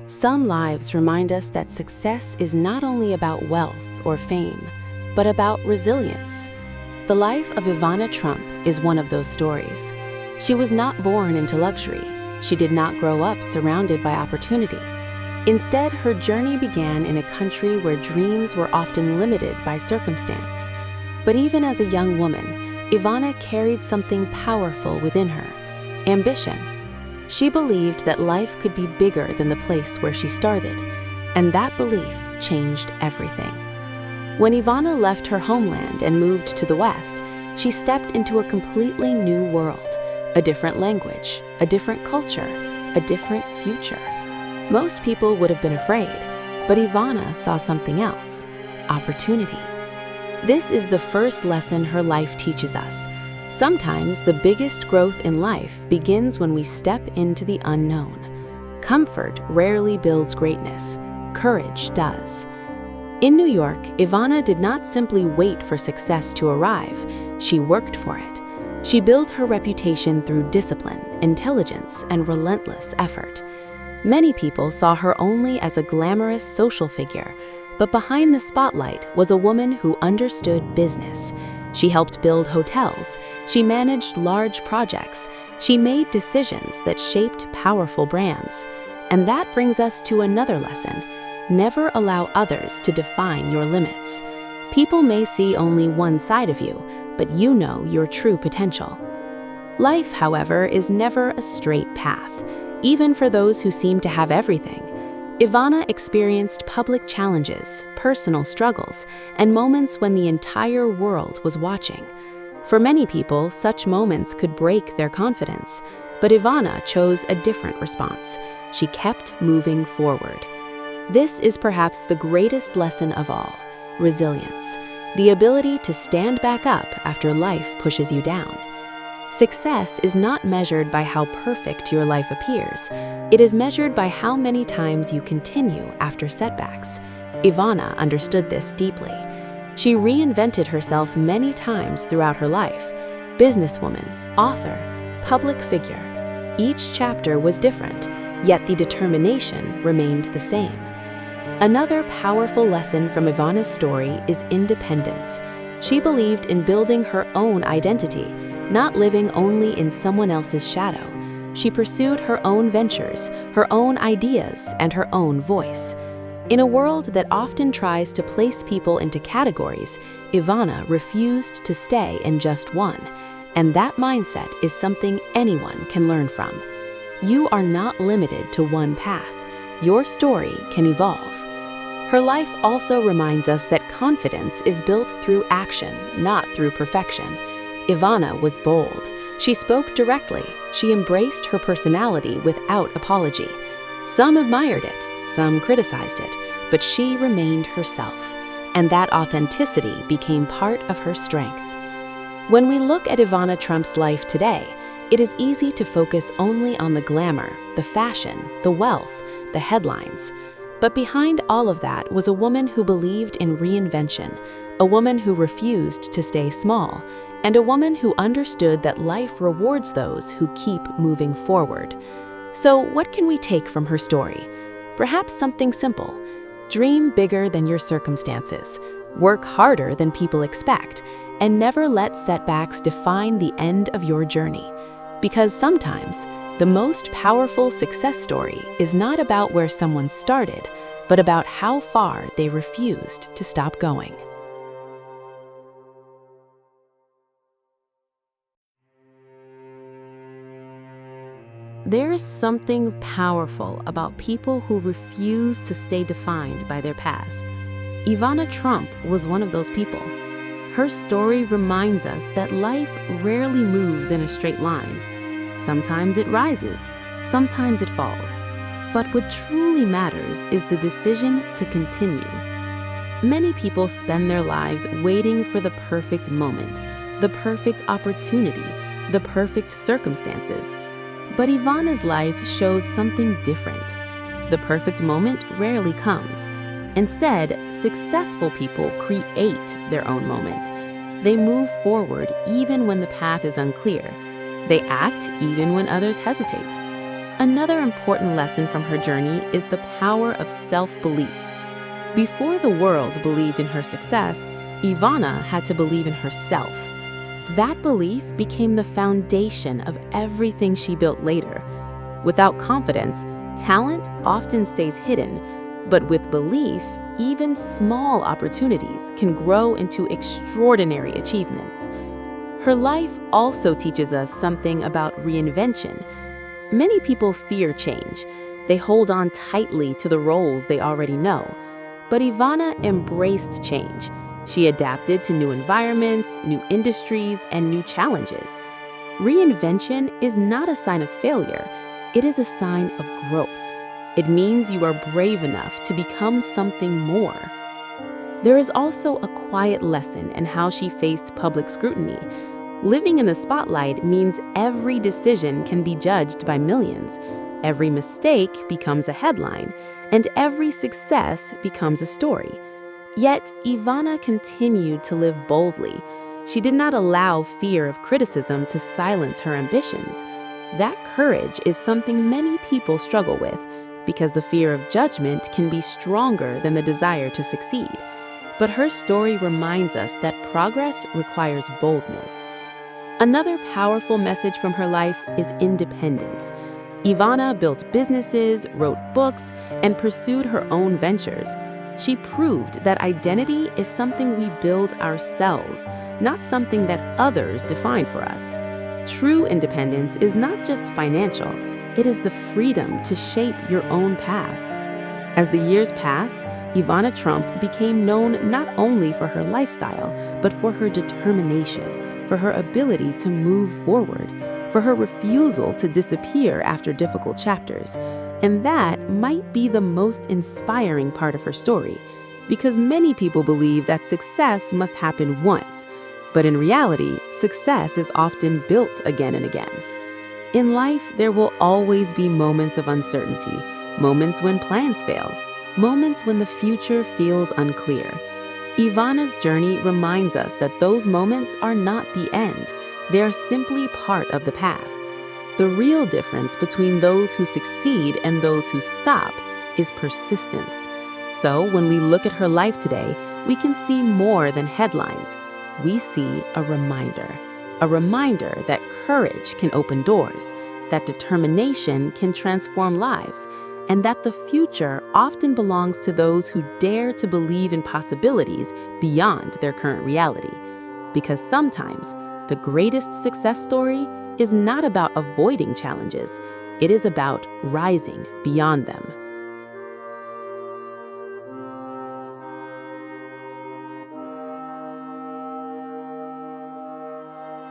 Some lives remind us that success is not only about wealth or fame, but about resilience. The life of Ivana Trump is one of those stories. She was not born into luxury. She did not grow up surrounded by opportunity. Instead, her journey began in a country where dreams were often limited by circumstance. But even as a young woman, Ivana carried something powerful within her: ambition. She believed that life could be bigger than the place where she started, and that belief changed everything. When Ivana left her homeland and moved to the West, she stepped into a completely new world, a different language, a different culture, a different future. Most people would have been afraid, but Ivana saw something else: opportunity. This is the first lesson her life teaches us. Sometimes the biggest growth in life begins when we step into the unknown. Comfort rarely builds greatness. Courage does. In New York, Ivana did not simply wait for success to arrive. She worked for it. She built her reputation through discipline, intelligence, and relentless effort. Many people saw her only as a glamorous social figure, but behind the spotlight was a woman who understood business. She helped build hotels. She managed large projects. She made decisions that shaped powerful brands. And that brings us to another lesson: never allow others to define your limits. People may see only one side of you, but you know your true potential. Life, however, is never a straight path, even for those who seem to have everything. Ivana experienced public challenges, personal struggles, and moments when the entire world was watching. For many people, such moments could break their confidence, but Ivana chose a different response. She kept moving forward. This is perhaps the greatest lesson of all: resilience, the ability to stand back up after life pushes you down. Success is not measured by how perfect your life appears. It is measured by how many times you continue after setbacks. Ivana understood this deeply. She reinvented herself many times throughout her life. Businesswoman, author, public figure. Each chapter was different, yet the determination remained the same. Another powerful lesson from Ivana's story is independence. She believed in building her own identity, not living only in someone else's shadow. She pursued her own ventures, her own ideas, and her own voice. In a world that often tries to place people into categories, Ivana refused to stay in just one. And that mindset is something anyone can learn from. You are not limited to one path. Your story can evolve. Her life also reminds us that confidence is built through action, not through perfection. Ivana was bold. She spoke directly. She embraced her personality without apology. Some admired it, some criticized it, but she remained herself, and that authenticity became part of her strength. When we look at Ivana Trump's life today, it is easy to focus only on the glamour, the fashion, the wealth, the headlines. But behind all of that was a woman who believed in reinvention, a woman who refused to stay small, and a woman who understood that life rewards those who keep moving forward. So what can we take from her story? Perhaps something simple. Dream bigger than your circumstances. Work harder than people expect, and never let setbacks define the end of your journey. Because sometimes, the most powerful success story is not about where someone started, but about how far they refused to stop going. There is something powerful about people who refuse to stay defined by their past. Ivana Trump was one of those people. Her story reminds us that life rarely moves in a straight line. Sometimes it rises, sometimes it falls. But what truly matters is the decision to continue. Many people spend their lives waiting for the perfect moment, the perfect opportunity, the perfect circumstances. But Ivana's life shows something different. The perfect moment rarely comes. Instead, successful people create their own moment. They move forward even when the path is unclear. They act even when others hesitate. Another important lesson from her journey is the power of self-belief. Before the world believed in her success, Ivana had to believe in herself. That belief became the foundation of everything she built later. Without confidence, talent often stays hidden, but with belief, even small opportunities can grow into extraordinary achievements. Her life also teaches us something about reinvention. Many people fear change. They hold on tightly to the roles they already know. But Ivana embraced change. She adapted to new environments, new industries, and new challenges. Reinvention is not a sign of failure. It is a sign of growth. It means you are brave enough to become something more. There is also a quiet lesson in how she faced public scrutiny. Living in the spotlight means every decision can be judged by millions. Every mistake becomes a headline, and every success becomes a story. Yet, Ivana continued to live boldly. She did not allow fear of criticism to silence her ambitions. That courage is something many people struggle with, because the fear of judgment can be stronger than the desire to succeed. But her story reminds us that progress requires boldness. Another powerful message from her life is independence. Ivana built businesses, wrote books, and pursued her own ventures. She proved that identity is something we build ourselves, not something that others define for us. True independence is not just financial, it is the freedom to shape your own path. As the years passed, Ivana Trump became known not only for her lifestyle, but for her determination, for her ability to move forward, for her refusal to disappear after difficult chapters. And that might be the most inspiring part of her story, because many people believe that success must happen once, but in reality, success is often built again and again. In life, there will always be moments of uncertainty, moments when plans fail, moments when the future feels unclear. Ivana's journey reminds us that those moments are not the end. They are simply part of the path. The real difference between those who succeed and those who stop is persistence. So when we look at her life today, we can see more than headlines. We see a reminder that courage can open doors, that determination can transform lives, and that the future often belongs to those who dare to believe in possibilities beyond their current reality. Because sometimes, the greatest success story is not about avoiding challenges, it is about rising beyond them.